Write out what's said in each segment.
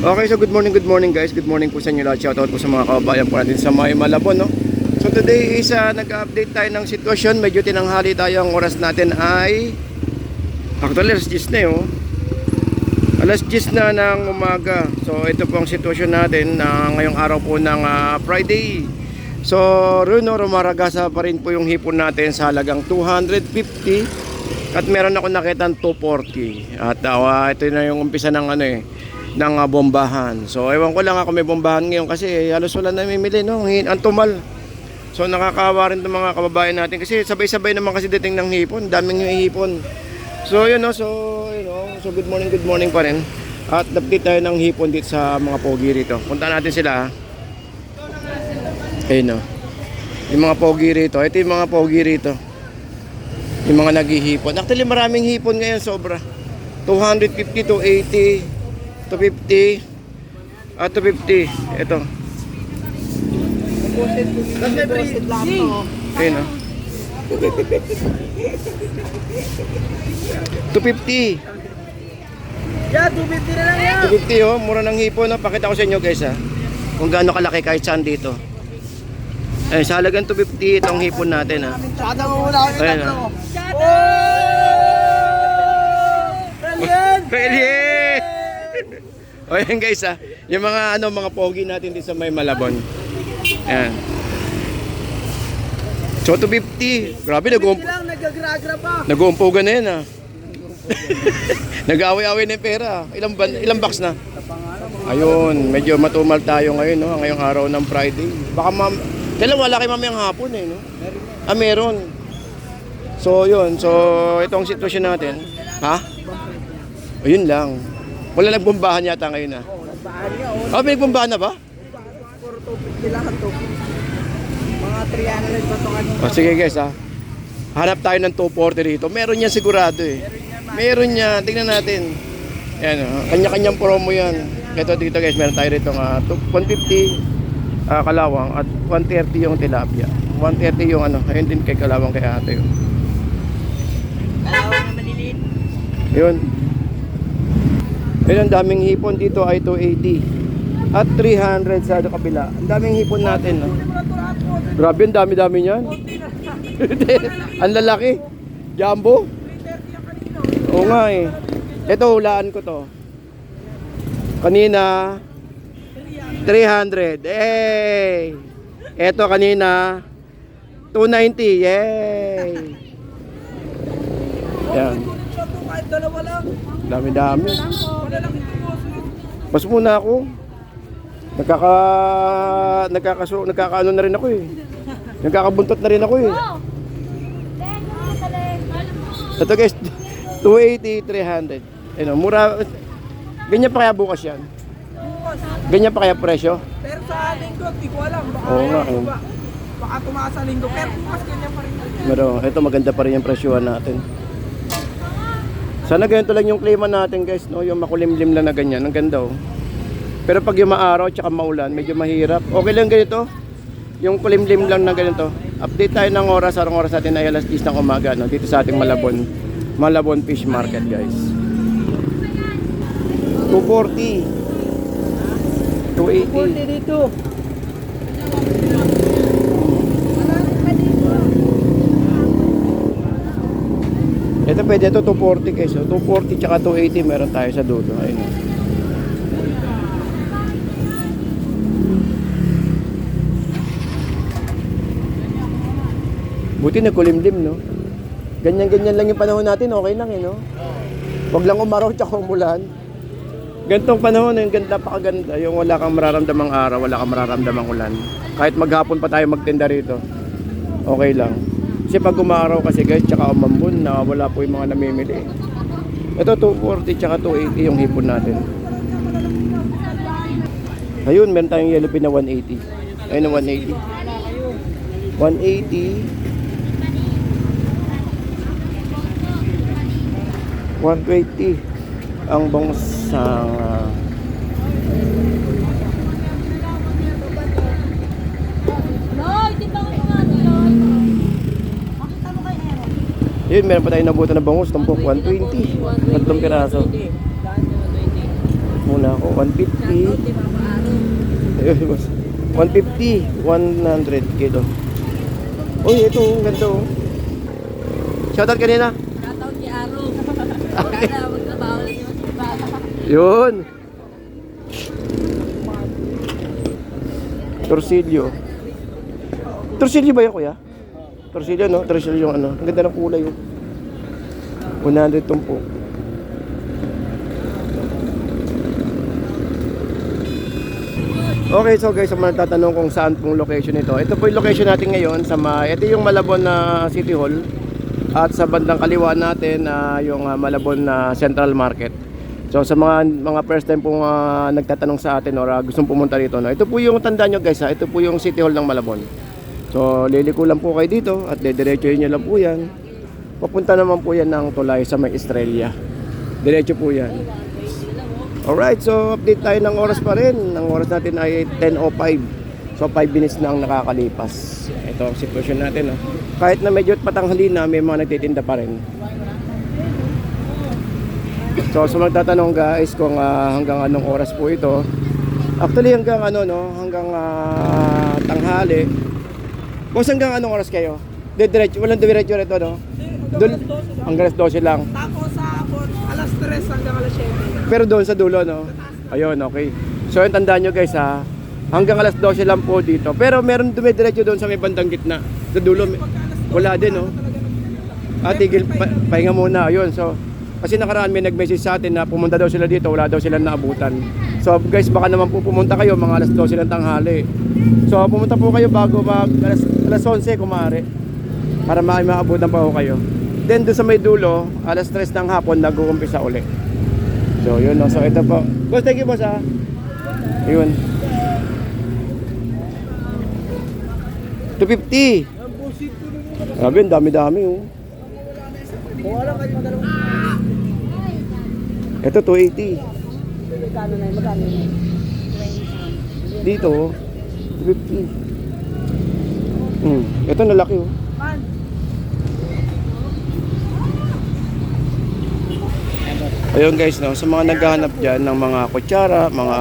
Okay, so good morning guys. Good morning po sa inyo lahat. Shoutout po sa mga kababayan po natin sa May Malabon, no? So today is nag-update tayo ng sitwasyon. Medyo tinanghali tayo. Ang oras natin ay actually alas 10 na oh. Alas 10 na ng umaga. So ito po ang sitwasyon natin na ngayong araw po ng Friday. So Runo, rumaragasa pa rin po yung hipon natin sa halagang 250. At meron ako nakita ng 240. At ito na yung umpisa ng ng bombahan. So ewan ko lang ako may bombahan ngayon kasi halos wala namimili, no? Ang tumal. So nakakawa rin ng mga kababayan natin kasi sabay-sabay naman kasi dating ng hipon, daming yung hipon. So yun, no? So good morning pa rin. At update tayo ng hipon dito sa mga pogi rito. Punta natin sila. Ayun, no? Yung mga pogi rito. Ito yung mga pogi rito. Yung mga naghihipon. Actually maraming hipon ngayon, sobra. 250 to 80 250 250 ito. Ayun, no? 250. Yeah, 250 na lang yan. 250 oh, mura ng hipon, no? Pakita ko sa inyo guys kung gaano kalaki kahit saan dito. Ay, sa halagang 250 itong hipon natin Tsada mo muna ako ayun, tatlo. Brilliant! O yan guys yung mga mga pogi natin dito sa May Malabon. Ayan. So 250. Grabe, nag-uumpugan na yan Nag-away-away na yung pera. Ilang box na? Ayun, medyo matumal tayo ngayon, no? Ngayong araw ng Friday. Baka kailan wala kayo mamayang hapon no? Meron. So yun, so itong sitwasyon natin. Ayun lang. Wala nagbombahan yata ngayon nagbahan niya. May nagbombahan na ba? Puro 250 lang to. Mga 300 pa to kanina. Sige guys hanap tayo ng 240 dito. Meron yan sigurado Meron yan, tingnan natin. Ayan kanya-kanyang promo yan. Ito dito guys, meron tayo rito 150 kalawang at 130 yung tilapia. 130 yung ayun din kay kalawang kay ate Kalawang na maliliit. Yun. Ang daming hipon dito ay 280 at 300 sa kabila. Ang daming hipon natin, no? Grabe, ang dami-dami niyan. Ang lalaki. Jumbo. Oo nga Ito, hulaan ko to. Kanina 300. Hey! Ito kanina 290. Yay! Yan. Kahit dalawa lang. Dami-dami. Bas muna ako. Nagkakaano na rin ako Nagkakabuntot na rin ako Ito guys, 280, 300. Mura. Ganyan pa kaya bukas yan? Ganyan pa kaya presyo? Pero sa linggo, di ko alam. Baka tumaas sa linggo. Pero bukas ganyan pa rin. Pero ito maganda pa rin yung presyohan natin. Sana ganito lang yung klima natin guys, no? Yung makulimlim lang na ganyan, ang ganda Pero pag yung maaraw tsaka maulan, medyo mahirap. Okay lang ganito. Yung kulimlim lang na ganito. Update tayo ng oras, arang oras natin ay alas 10 ng umaga, no? Dito sa ating Malabon Fish Market guys. 240 280 dito. Ito pwede ito 240 guys. 240 tsaka 280 meron tayo sa dulo. Ayun. Buti nagkulimlim, no? Ganyan-ganyan lang yung panahon natin, okay lang no? Wag lang umaraw tsaka umulan. Gantong panahon, yung ganda, napakaganda. Yung wala kang mararamdamang araw, wala kang mararamdamang ulan. Kahit maghapon pa tayo magtinda rito, okay lang. Kasi pag umaraw kasi guys, tsaka umambon, wala po yung mga namimili. Ito 240 tsaka 280 yung hipon natin. Ayun, meron tayong yellowfin na 180. Ayun na 180. 180. 120 ang bangsang Yun, meron pa tayong nabutan na bangus, tumpok 120. Tatlong piraso. na ako. 150. Ayun, boss. 150, 100 kilo. Uy, ito, ang ganda oh. Shoutout kanina. Shoutout kay Aro. Sana magtrabaho lang yung bata. Yun. Torsilyo. Torsilyo ba yun, kuya? Torsilyo, no? Torsilyo yung ano. Ang ganda ng kulay yun. 100 tumpo. Okay, so guys, kung tatanong kung saan pong location ito. Ito po yung location natin ngayon sa ito yung Malabon na City Hall. At sa bandang kaliwa natin yung Malabon na Central Market. So sa mga first time pong nagtatanong sa atin or gustong pumunta dito, no? Ito po yung tandaan nyo guys, ito po yung City Hall ng Malabon. So liliko lang po kayo dito at diretsuhin nyo lang po yan. Papunta naman po yan ng tulay sa may Estrella. Diretso po yan. Alright, so update tayo ng oras pa rin. Ang oras natin ay 10:05. So 5 minutes na ang nakakalipas. Ito ang sitwasyon natin. No? Kahit na medyo patanghali na, may mga nagtitinda pa rin. So magtatanong guys kung hanggang anong oras po ito. Actually hanggang hanggang tanghali. Boss, hanggang anong oras kayo? Diretso, walang diretso rito, no? Doon, hanggang alas 12 lang. Tapos sa alas 3 hanggang alas 7. Pero doon sa dulo, no? Ayun, okay. So yung tandaan nyo guys hanggang alas 12 lang po dito. Pero meron dumidiretso doon sa may bandang gitna. Sa dulo, wala din, no? Tigil, pahinga muna. Ayun, so kasi nakaraan may nag-message sa atin na pumunta daw sila dito, wala daw silang naabutan. So guys, baka naman po pumunta kayo mga alas 12 ng tanghali. So pumunta po kayo bago alas 11 kumare para maabutan pa po kayo. Then doon sa may dulo, alas 3 ng hapon nag-uumpisa uli. So yun, no? So ito po. Boss, thank you boss ha. Ayun. 250. Grabe, ang dami-dami oh. Wala kayo madalawang. Ito 280. Magkano na magkano na? Dito 250. Ito na laki oh. Man, Ayun guys, no, sa mga naghahanap diyan ng mga kutsara, mga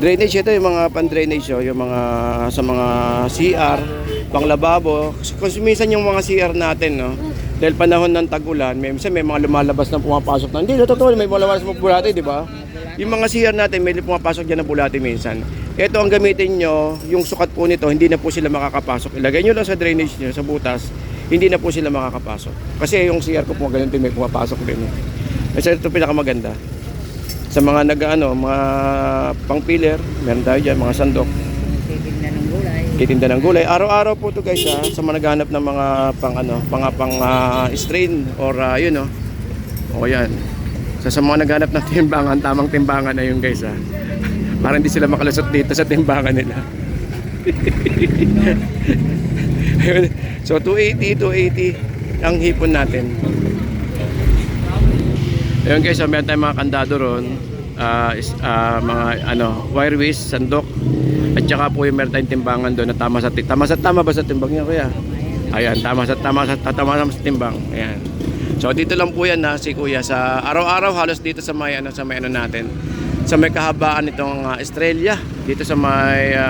drainage, ito yung mga pan-drainage, yung mga sa mga CR, panglababo. Kasi minsan yung mga CR natin, no, dahil panahon ng tag-ulan, minsan may mga lumalabas na pumapasok na. Hindi, totoo, may lumalabas na bulate, di ba? Yung mga CR natin, may pumapasok dyan na bulate minsan. Ito ang gamitin nyo, yung sukat po nito, hindi na po sila makakapasok. Ilagay nyo lang sa drainage nyo, sa butas, hindi na po sila makakapasok. Kasi yung CR ko po ganun din, may pumapasok din. Kasi ito pinakamaganda. Sa mga mga pang-pillar, meron tayo dyan, mga sandok. Titinda ng gulay. Titinda ng gulay. Araw-araw po to guys sa mga naghahanap ng mga pang strain or yun no. O yan. So, sa mga naghahanap ng timbangan, tamang timbangan na yun guys para hindi sila makalusot dito sa timbangan nila. So 280 ang hipon natin. Ayun guys, meron tayong mga kandado ron, mga wire waste, sandok, at saka po yung meron tayong timbangan doon na tama ba sa timbang niya kuya? Ayan, tama sa timbang. Ayan. So dito lang po yan si kuya sa araw-araw halos dito sa may natin. Sa may kahabaan nitong Estrella, dito sa may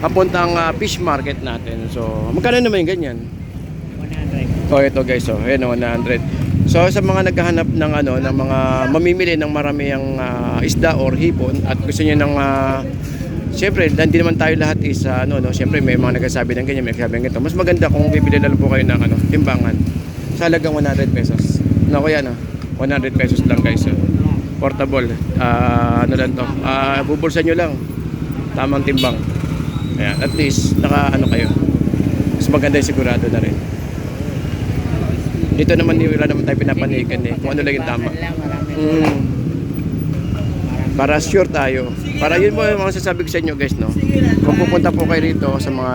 papuntang fish market natin. So magkano naman yung ganyan? 100. Oh, ito guys, ayan 100. So sa mga naghahanap ng ng mga mamimili ng maraming isda or hipon at gusto niyo ng siyempre, hindi naman tayo lahat is siyempre may mga nagsasabi ng ganyan, may nagsasabi ng ganito. Mas maganda kung bibili na lang po kayo ng timbangan sa halagang 100 pesos. Kuya 100 pesos lang guys. Portable. Lang to. Bubulsa nyo lang. Tamang timbang. Ayan, at least naka kayo. Mas maganda yung sigurado na rin. Dito naman wala naman tayo pinapanigan kung ano lang yung tama. Para sure tayo. Para yun mo yung mga sasabi ko sa inyo guys, no. Kung pupunta po kayo rito sa mga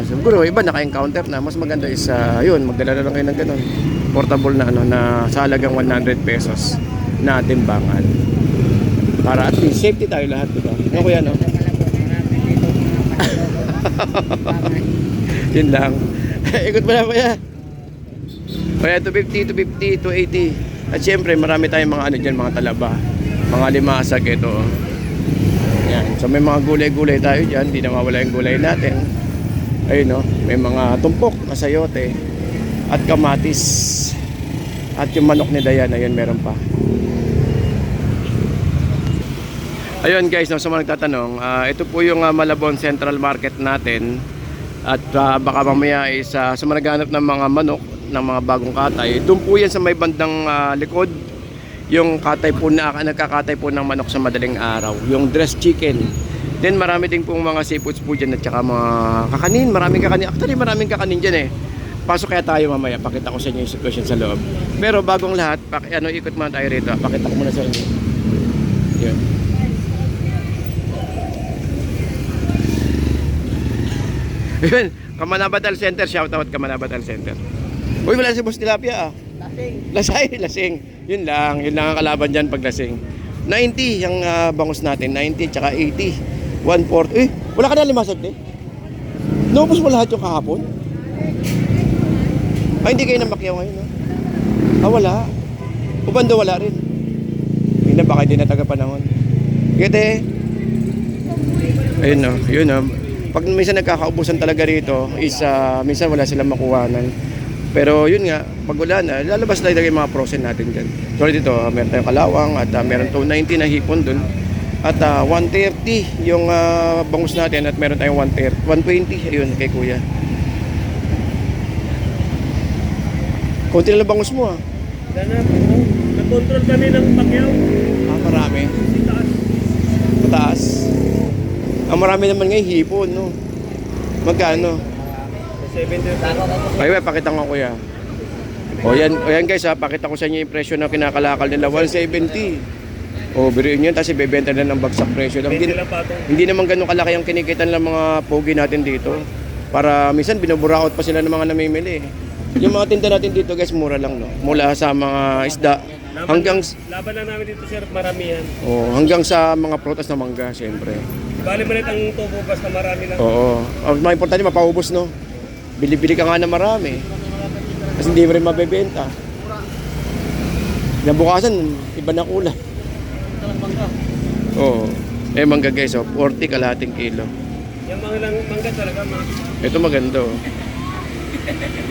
siguro iba naka-encounter na, mas maganda is yun, magdala na lang kayo ng ganun. Portable na na sa halagang 100 pesos na timbangan. Para at least safety tayo lahat, di ba? Ano kuya, no? Yun lang. Ikot mo na kuya. Kaya 250, 280. At syempre marami tayong mga dyan, mga talaba. Mga limasag ito. Yan. So may mga gulay-gulay tayo dyan. Hindi na mawala yung gulay natin. Ayun no, may mga tumpok na sayote at kamatis. At yung manok ni Dayan, ayun meron pa. Ayun guys, no, sa mga nagtatanong, ito po yung Malabon Central Market natin. At baka mamaya is sa mga naghanap ng mga manok, ng mga bagong katay, doon po yan sa may bandang likod. Yung katay po na nagkakatay po ng manok sa madaling araw, yung dressed chicken. Then marami din pong mga seafoods po dyan at saka mga kakanin, maraming kakanin. Actually maraming kakanin dyan eh. Pasok kaya tayo mamaya, pakita ko sa inyo yung sitwasyon sa loob. Pero bagong lahat, ikot muna tayo rito. Pakita ko muna sa inyo. Yan. Yun, Kamanabatal Center, shoutout Kamanabatal Center. Uy, wala si Boss Tilapia ah. Lasing. Yun lang ang kalaban dyan pag lasing. 90 yung bangus natin, 90 tsaka 80. 140. Eh, wala ka na limasag din? Naubos mo lahat yung kahapon? Ay, hindi kayo namakyaw ngayon no? Wala. Ubando wala rin. Hindi na baka hindi na tagapanahon. Gete. Ayun no, yun no. Pag minsan nagkakaubusan talaga rito is minsan wala silang makuhanan. Pero yun nga, pag wala na, lalabas na yung mga frozen natin dyan. So dito, meron tayong kalawang at meron 290 na hipon dun. At 130 yung bangus natin at meron tayong 120, ayun kay kuya. Kunti na lang bangus mo ah. Nag-control kami ng pakyaw. Marami. Mataas. Marami naman ngayon hipon, no? Magkano? 70. Ay, pakita ko kuya. O yan guys ha, pakita ko sa inyo yung presyo na kinakalakal nila, 170. O, biruin nyo, tapos ibebenta na ng bagsak presyo. Hindi naman ganun kalaki ang kinikitan ng mga pogi natin dito. Para minsan binuburaot pa sila ng mga namimili. Yung mga tinda natin dito guys, mura lang no. Mula sa mga isda hanggang Laban lang namin dito sir, maramihan. hanggang sa mga prutas na mangga, syempre. Bali malit ang tubo basta marami lang. Oo. Ang mga importante mapaubos no. Bili-bili ka nga na marami. Kasi hindi mo rin mabebenta. Nabukasan, iba na kulay. Oo. Mangga guys, 40 kalahating kilo. Yung mga lang mangga talaga Ito maganda oh.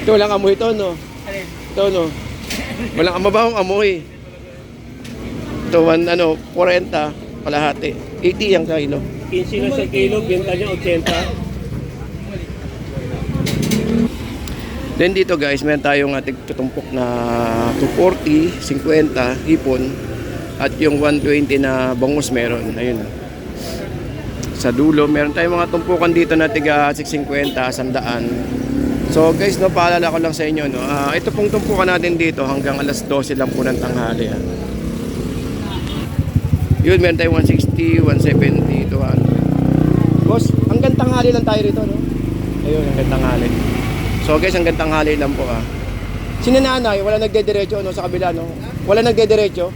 Ito walang amoy ito no. Ito no. Walang mabahong amoy. Ito 40 kalahati. 80 ang kilo. 15 na sa kilo, benta niya 80. Then dito guys, meron tayong ating tutumpok na 240, 50 hipon at yung 120 na bangus meron. Ayun. Sa dulo, meron tayong mga tumpukan dito na tiga 650, 100. So guys, no, paalala ko lang sa inyo, no. Ito pong tumpukan natin dito hanggang alas 12 lang po ng tanghali. Yun, meron tayong 160, 170, 200. Boss, hanggang tanghali lang tayo rito, no? Ayun, hanggang tanghali. So guys, hanggang tanghali lang po Sinananay, wala nagdediretso no, sa kabila no? Wala nagdediretso?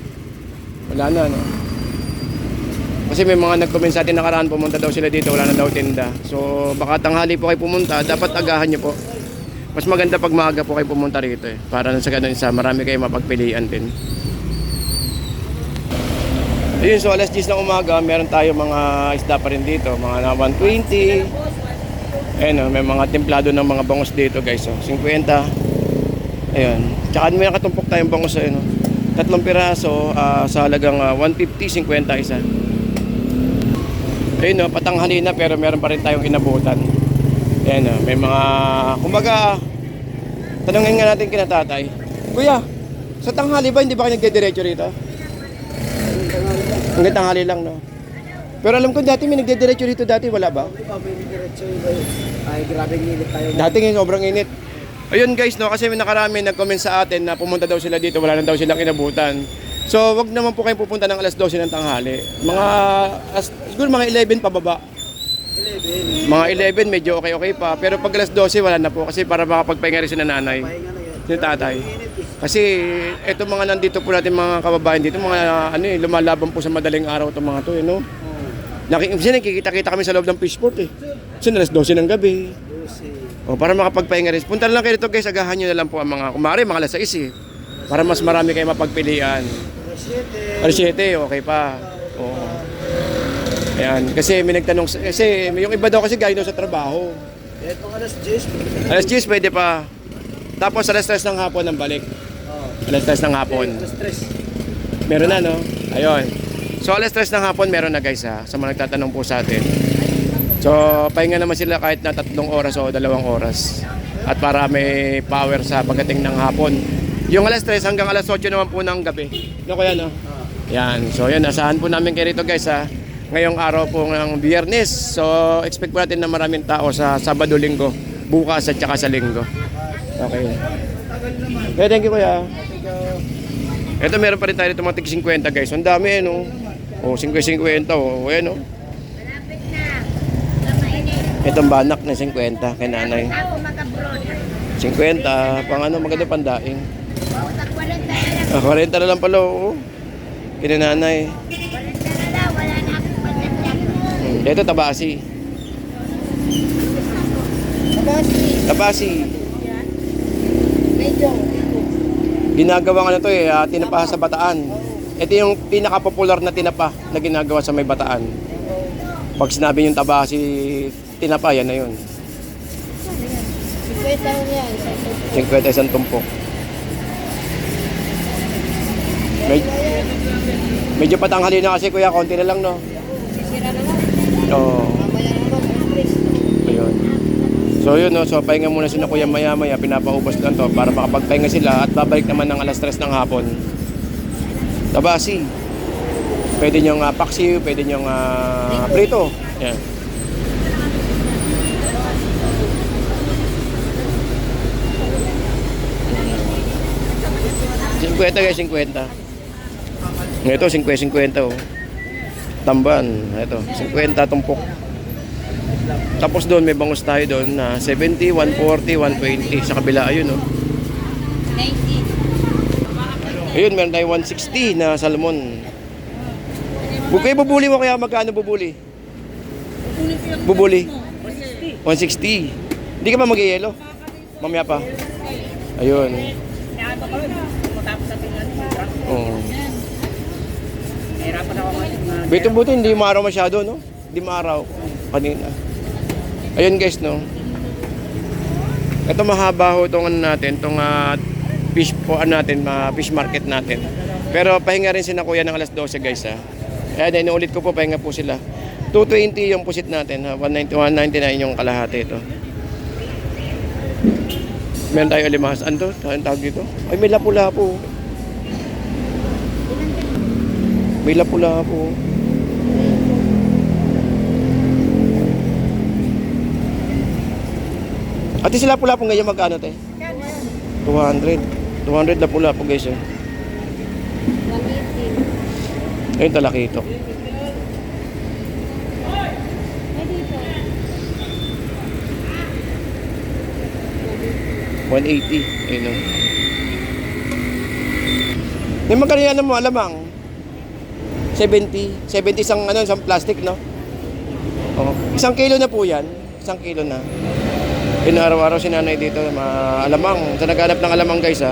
Wala na no? Kasi may mga nag-comment sa atin nakaraan, pumunta daw sila dito, wala na daw tinda. So baka tanghali po kayo pumunta, dapat agahan nyo po. Mas maganda pag maaga po kayo pumunta rito para sa ganun marami kayo mapagpilian din. Ayun, so alas 10 ng umaga, meron tayo mga isda pa rin dito, mga 120. Ayun, may mga templado ng mga bangus dito guys, 50. Ayun. Tsaka may nakatumpok tayong bangus ayun, 3 piraso sa halagang 150, 50 isa. Ayun, patanghali na pero meron pa rin tayong inabutan. Ayun, may mga kumbaga tanungin nga natin kina tatay. Kuya, sa tanghali ba hindi ba kayo nagdediretso rito? Hanggang tanghali lang no. Pero alam ko dati may nagdediretso dito dati, wala ba? Ay, grabe init tayo. Dati ngayon sobrang init. Ayun guys, no, kasi may nakarami nag-comment sa atin na pumunta daw sila dito, wala na daw silang inabutan. So, wag naman po kayo pupunta ng alas 12 ng tanghali. Siguro mga 11 pababa. 11? Mga 11, medyo okay pa. Pero pag alas 12, wala na po. Kasi para makapagpahinga rin si nanay. Si tatay. Kasi eto mga nandito po natin mga kababayan dito, mga lumalaban po sa madaling araw itong mga to, no? Nakikita-kita kami sa loob ng fishport Kasi alas 12 ng gabi. Para makapagpahinga rin. Punta lang kayo dito guys, agahan nyo na lang po ang mga, kumari mga alas 6 para mas marami kayo mapagpilian. Alas 7, okay pa. Oo. Ayan, kasi may nagtanong, kasi yung iba daw kasi galing daw sa trabaho. Ito alas 10. Alas 10 pwede pa. Tapos alas 3 ng hapon ang balik. Alas 3 ng hapon. Alas 3. Meron na, no? Ayun. So alas 3 ng hapon meron na guys ha, sa mga nagtatanong po sa atin. So pahinga naman sila kahit na 3 oras o 2 oras. At para may power sa pagdating ng hapon. Yung alas 3 hanggang alas 8 naman po ng gabi. No kuya, no? Yan. So yun, asahan po namin kayo rito guys ha. Ngayong araw po ng Biyernes. So expect po natin na maraming tao sa Sabado, Linggo, bukas at saka sa Linggo. Okay. Okay, thank you kuya. Ito meron pa rin tayo dito mga tig 50 guys. Ang dami no. O 50-50 o ayan no. Malapit na. Mainit. Itong banak na 50 kay nanay. Ako mag-abroad. 50 pang ano maganda pandaing. Oo, sa 40 na lang. 40 na lang pala oo. Kay nanay. 40 na lang. Wala na akong pagdagdag. Ito tabasi. Tabasi. Medyo. Ginagawa nga na to tinapa sa Bataan. Ito yung pinaka-popular na tinapa na ginagawa sa may Bataan. Pag sinabi yung tabasi tinapa, yan na yun. 50 yan. 50 isang tumpok. Medyo patanghali na kasi kuya, konti na lang no. Sisira na lang. Oo. Mamaya naman. Ayun. So yun no, so pahinga muna sila kuya maya-maya, pinapaubos lang to para makapagpahinga sila at babalik naman ng alas 3 ng hapon. Tabasi. Pwede nyong paksiw, pwede nyong prito. Yan. $50 guys, 50. Ito, 50-50 oh. Tamban, ito, 50 tumpok. Tapos doon may bangus tayo doon na 70, 140, 120 sa kabila ayun oh. 90. Ayun, meron tayo 160 na salmon. Kayo bubuli mo kaya magkano bubuli? Bubuli. 160. Hindi ka ba mag-yelo? Mamaya pa. Ayun. Oo. Bito buti hindi maaraw masyado no? Hindi maaraw kanina. Ayun guys no. Ito mahaba ho itong ano natin, itong fish po natin, fish market natin. Pero pahinga rin sila kuya ng alas 12 guys ha. Kaya din ulit ko po pahinga po sila. 220 yung pusit natin ha. 199 yung kalahati ito. Meron tayo alimas. Ano to? Anong tawag dito? Ay may lapu-lapu. May lapu-lapu. Ate sila lapu-lapu ngayon magkano te? 200. 200 lapu-lapu guys eh. 180. Ayun talakito. $180. Ayun o. May magkano yan mo, alamang? 70. 70 isang, isang plastic, no? Oh. 1 kilo na po yan. 1 kilo na. Araw-araw si nanay dito, alamang. Sa naghanap ng alamang guys, ha.